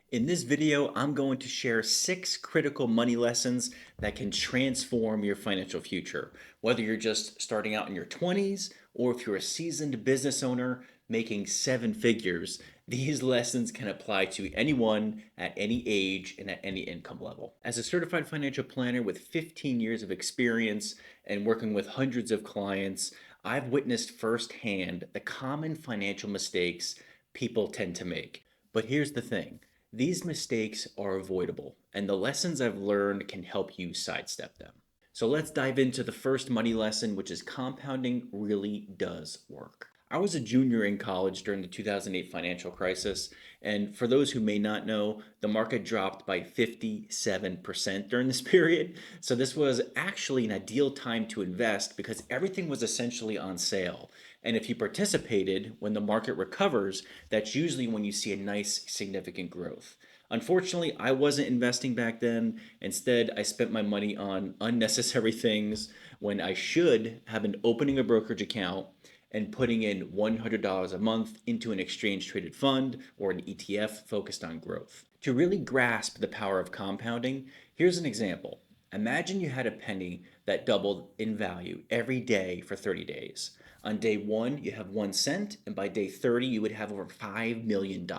In this video, I'm going to share 6 critical money lessons that can transform your financial future. Whether you're just starting out in your 20s or if you're a seasoned business owner making 7 figures, these lessons can apply to anyone at any age and at any income level. As a certified financial planner with 15 years of experience and working with hundreds of clients, I've witnessed firsthand the common financial mistakes people tend to make. But here's the thing. These mistakes are avoidable, and the lessons I've learned can help you sidestep them. So let's dive into the first money lesson, which is compounding really does work. I was a junior in college during the 2008 financial crisis, and for those who may not know, the market dropped by 57% during this period. So this was actually an ideal time to invest because everything was essentially on sale. And if you participated when the market recovers, that's usually when you see a nice significant growth. Unfortunately, I wasn't investing back then. Instead, I spent my money on unnecessary things when I should have been opening a brokerage account and putting in $100 a month into an exchange traded fund or an ETF focused on growth. To really grasp the power of compounding, here's an example. Imagine you had a penny that doubled in value every day for 30 days. On day 1, you have 1 cent, and by day 30, you would have over $5 million.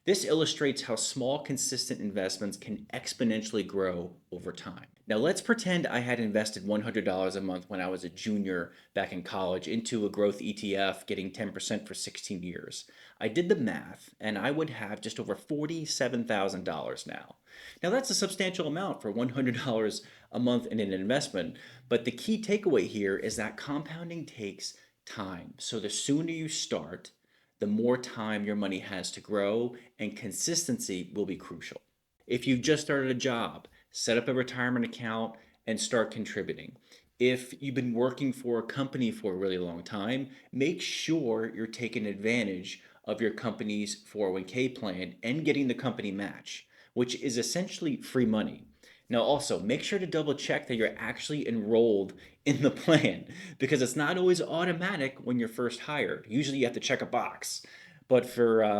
This illustrates how small, consistent investments can exponentially grow over time. Now, let's pretend I had invested $100 a month when I was a junior back in college into a growth ETF, getting 10% for 16 years. I did the math, and I would have just over $47,000 now. Now, that's a substantial amount for $100 a month in an investment, but the key takeaway here is that compounding takes time. So, the sooner you start, the more time your money has to grow, and consistency will be crucial. If you've just started a job, set up a retirement account and start contributing. If you've been working for a company for a really long time, make sure you're taking advantage of your company's 401k plan and getting the company match, which is essentially free money. Now, also make sure to double check that you're actually enrolled in the plan because it's not always automatic when you're first hired. Usually, you have to check a box, but for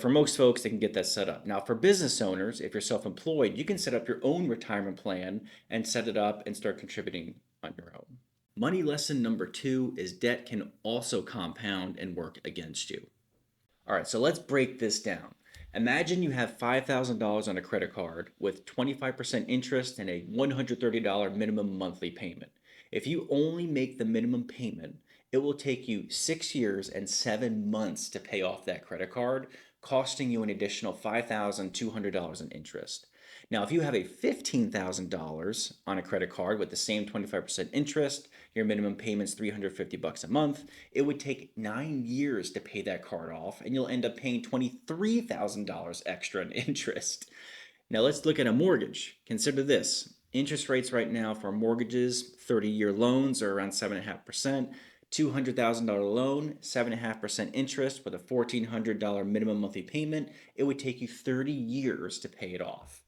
most folks, they can get that set up. Now, for business owners, if you're self-employed, you can set up your own retirement plan and set it up and start contributing on your own. Money lesson number 2 is debt can also compound and work against you. All right, so let's break this down. Imagine you have $5,000 on a credit card with 25% interest and a $130 minimum monthly payment. If you only make the minimum payment, it will take you 6 years and 7 months to pay off that credit card, costing you an additional $5,200 in interest. Now, if you have a $15,000 on a credit card with the same 25% interest, your minimum payment's $350 a month, it would take 9 years to pay that card off, and you'll end up paying $23,000 extra in interest. Now, let's look at a mortgage. Consider this. Interest rates right now for mortgages, 30-year loans are around 7.5%. $200,000 loan, 7.5% interest with a $1,400 minimum monthly payment. It would take you 30 years to pay it off.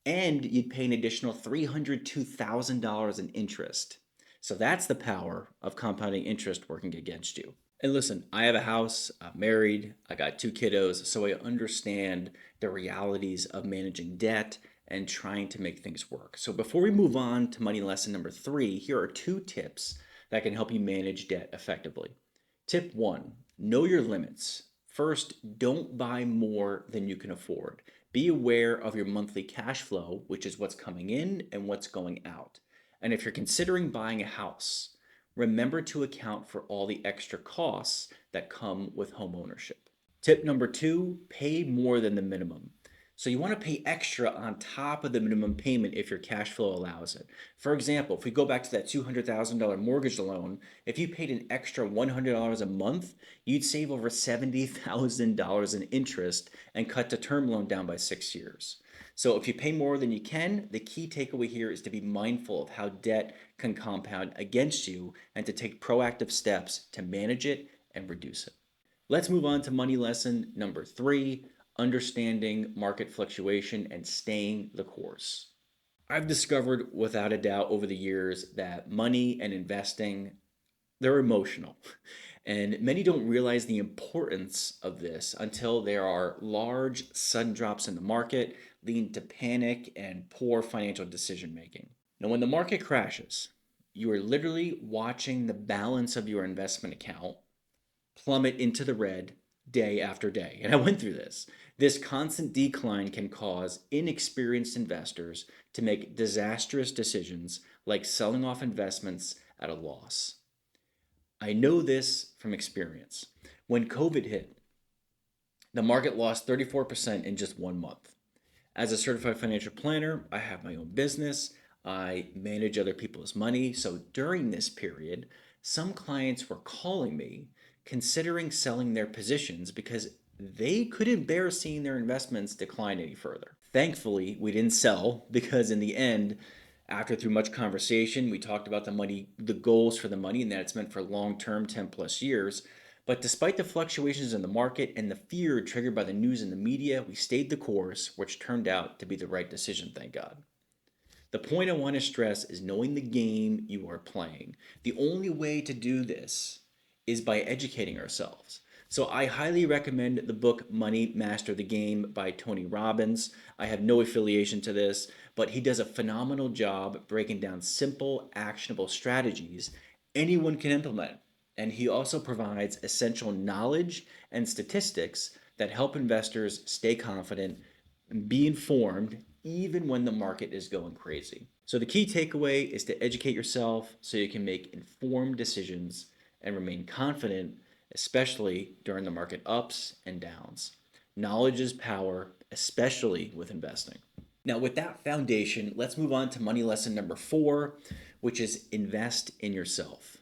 And you'd pay an additional $302,000 in interest. So that's the power of compounding interest working against you. And listen, I have a house, I'm married, I got 2 kiddos, so I understand the realities of managing debt and trying to make things work. So before we move on to money lesson number 3, here are 2 tips that can help you manage debt effectively. Tip 1, know your limits. First, don't buy more than you can afford. Be aware of your monthly cash flow, which is what's coming in and what's going out. And if you're considering buying a house, remember to account for all the extra costs that come with home ownership. Tip number 2, pay more than the minimum. So you want to pay extra on top of the minimum payment if your cash flow allows it. For example, if we go back to that $200,000 mortgage loan, if you paid an extra $100 a month, you'd save over $70,000 in interest and cut the term loan down by 6 years. So if you pay more than you can, the key takeaway here is to be mindful of how debt can compound against you and to take proactive steps to manage it and reduce it. Let's move on to money lesson number 3, understanding market fluctuation and staying the course. I've discovered without a doubt over the years that money and investing They're emotional. And many don't realize the importance of this until there are large, sudden drops in the market, leading to panic and poor financial decision making. Now, when the market crashes, you are literally watching the balance of your investment account plummet into the red day after day. And I went through this. This constant decline can cause inexperienced investors to make disastrous decisions like selling off investments at a loss. I know this from experience. When COVID hit, the market lost 34% in just 1 month. As a certified financial planner, I have my own business. I manage other people's money. So during this period, some clients were calling me considering selling their positions because they couldn't bear seeing their investments decline any further. Thankfully, we didn't sell because in the end, after through much conversation, we talked about the money, the goals for the money, and that it's meant for long term, 10 plus years. But despite the fluctuations in the market and the fear triggered by the news and the media, we stayed the course, which turned out to be the right decision, thank God. The point I want to stress is knowing the game you are playing. The only way to do this is by educating ourselves. So I highly recommend the book Money Master the Game by Tony Robbins. I have no affiliation to this, but he does a phenomenal job breaking down simple, actionable strategies anyone can implement. And he also provides essential knowledge and statistics that help investors stay confident and be informed even when the market is going crazy. So, the key takeaway is to educate yourself so you can make informed decisions and remain confident, especially during the market ups and downs. Knowledge is power, especially with investing. Now, with that foundation, let's move on to money lesson number 4, which is invest in yourself.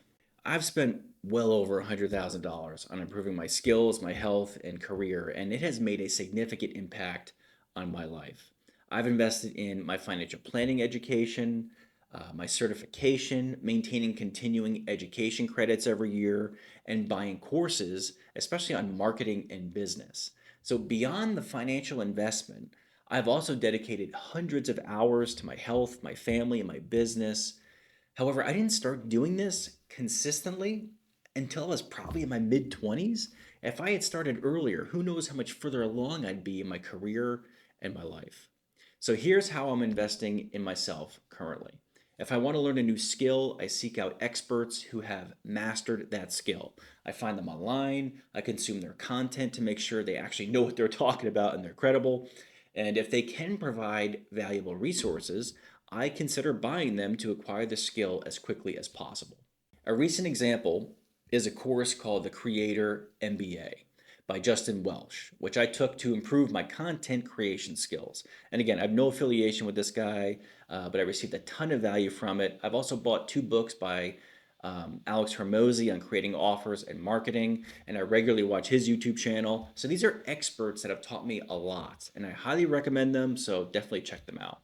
I've spent well over $100,000 on improving my skills, my health, and career, and it has made a significant impact on my life. I've invested in my financial planning education, my certification, maintaining continuing education credits every year, and buying courses, especially on marketing and business. So, beyond the financial investment, I've also dedicated hundreds of hours to my health, my family, and my business. However, I didn't start doing this consistently until I was probably in my mid 20s. If I had started earlier, who knows how much further along I'd be in my career and my life. So here's how I'm investing in myself currently. If I want to learn a new skill, I seek out experts who have mastered that skill. I find them online, I consume their content to make sure they actually know what they're talking about and they're credible. And if they can provide valuable resources, I consider buying them to acquire the skill as quickly as possible. A recent example is a course called the Creator MBA by Justin Welsh, which I took to improve my content creation skills. And again, I have no affiliation with this guy, but I received a ton of value from it. I've also bought 2 books by Alex Hermosi on creating offers and marketing, and I regularly watch his YouTube channel. So these are experts that have taught me a lot, and I highly recommend them, so definitely check them out.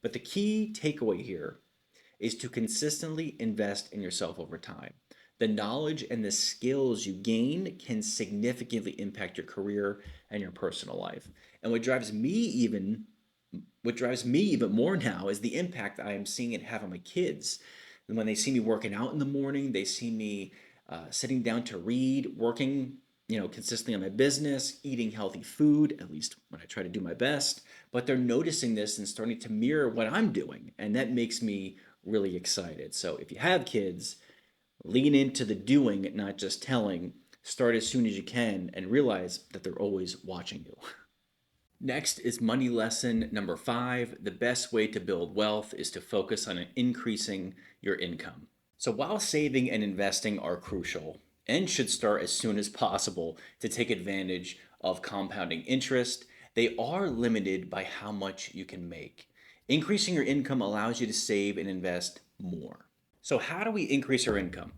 But the key takeaway here is to consistently invest in yourself over time. The knowledge and the skills you gain can significantly impact your career and your personal life. And what drives me even more now is the impact I am seeing it have on my kids. And when they see me working out in the morning, they see me sitting down to read, working, consistently on my business, eating healthy food, at least when I try to do my best. But they're noticing this and starting to mirror what I'm doing, and that makes me really excited. So if you have kids, lean into the doing, not just telling. Start as soon as you can and realize that they're always watching you. Next is money lesson number 5. The best way to build wealth is to focus on increasing your income. So while saving and investing are crucial and should start as soon as possible to take advantage of compounding interest, they are limited by how much you can make. Increasing your income allows you to save and invest more. So, how do we increase our income?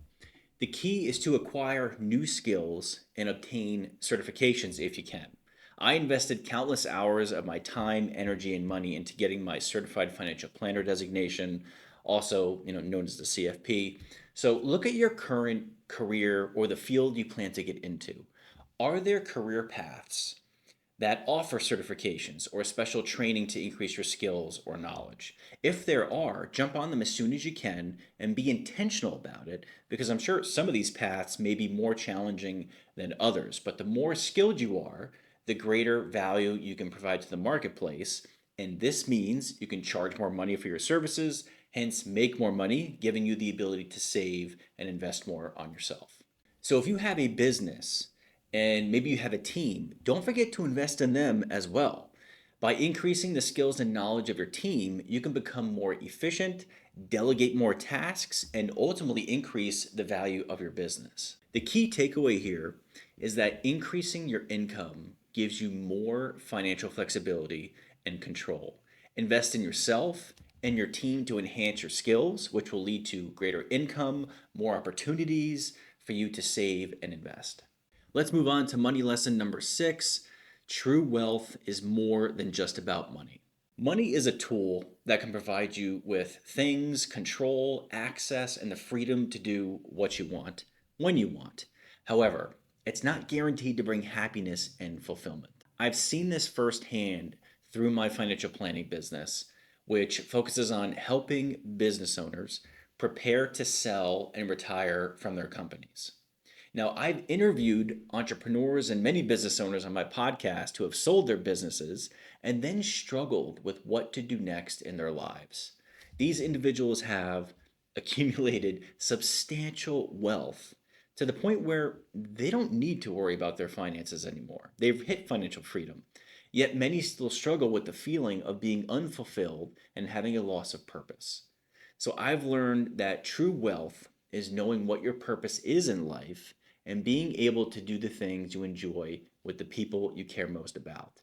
The key is to acquire new skills and obtain certifications if you can. I invested countless hours of my time, energy, and money into getting my certified financial planner designation, also, known as the CFP. So look at your current career or the field you plan to get into. Are there career paths that offer certifications or special training to increase your skills or knowledge. If there are, jump on them as soon as you can and be intentional about it, because I'm sure some of these paths may be more challenging than others. But the more skilled you are, the greater value you can provide to the marketplace. And this means you can charge more money for your services, hence make more money, giving you the ability to save and invest more on yourself. So if you have a business and maybe you have a team, don't forget to invest in them as well. By increasing the skills and knowledge of your team, you can become more efficient, delegate more tasks, and ultimately increase the value of your business. The key takeaway here is that increasing your income gives you more financial flexibility and control. Invest in yourself and your team to enhance your skills, which will lead to greater income, more opportunities for you to save and invest. Let's move on to money lesson number 6. True wealth is more than just about money. Money is a tool that can provide you with things, control, access, and the freedom to do what you want when you want. However, it's not guaranteed to bring happiness and fulfillment. I've seen this firsthand through my financial planning business, which focuses on helping business owners prepare to sell and retire from their companies. Now, I've interviewed entrepreneurs and many business owners on my podcast who have sold their businesses and then struggled with what to do next in their lives. These individuals have accumulated substantial wealth to the point where they don't need to worry about their finances anymore. They've hit financial freedom. Yet many still struggle with the feeling of being unfulfilled and having a loss of purpose. So I've learned that true wealth is knowing what your purpose is in life and being able to do the things you enjoy with the people you care most about.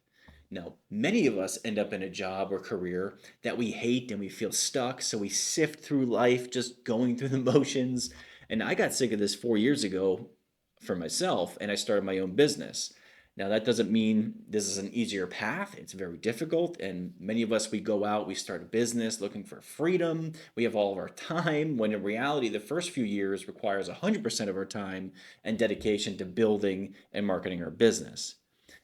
Now, many of us end up in a job or career that we hate and we feel stuck, so we sift through life just going through the motions. And I got sick of this 4 years ago for myself, and I started my own business. Now, that doesn't mean this is an easier path. It's very difficult. And many of us, we go out, we start a business looking for freedom. We have all of our time, when in reality, the first few years requires 100% of our time and dedication to building and marketing our business.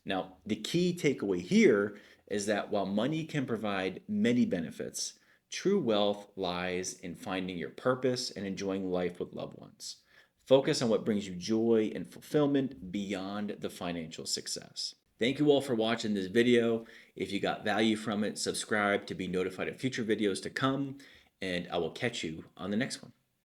Now, the key takeaway here is that while money can provide many benefits, true wealth lies in finding your purpose and enjoying life with loved ones. Focus on what brings you joy and fulfillment beyond the financial success. Thank you all for watching this video. If you got value from it, subscribe to be notified of future videos to come, and I will catch you on the next one.